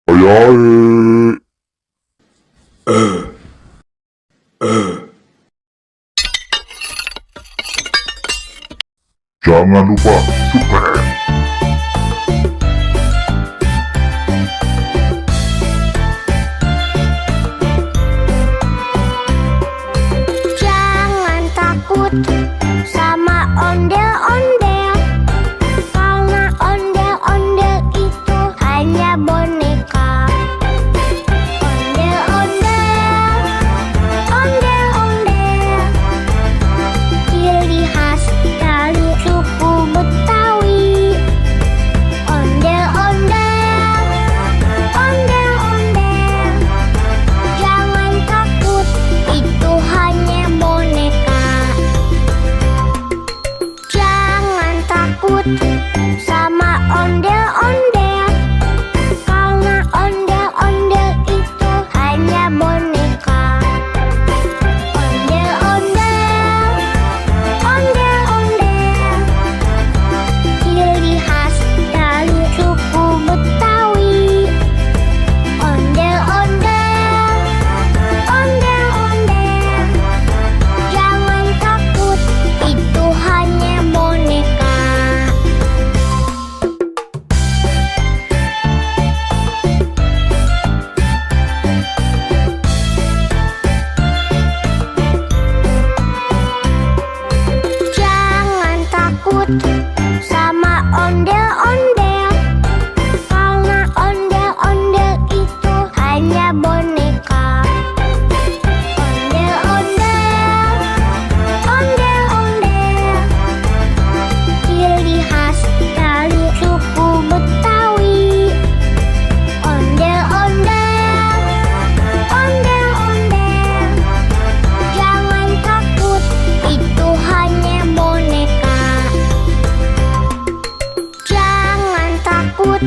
Ayo, jangan lupa subscribe. Jangan takut sama ondel-ondel, karena ondel-ondel itu hanya boneka. Ondel-ondel, ondel-ondel, ciri khas dari suku Betawi. Ondel-ondel, ondel-ondel, jangan takut, itu hanya boneka. Jangan takut sama ondel-ondel, karena ondel-ondel itu hanya boneka. Ondel-ondel, ondel-ondel, ciri khas dari suku Betawi. Ondel-ondel, ondel-ondel, jangan takut, itu hanya boneka. Jangan takut sama ondel-ondel, karena ondel-ondel itu hanya boneka. Ondel-ondel, ondel-ondel, ciri khas dari suku Betawi. Ondel-ondel, ondel-ondel, jangan takut, itu hanya boneka. Jangan takut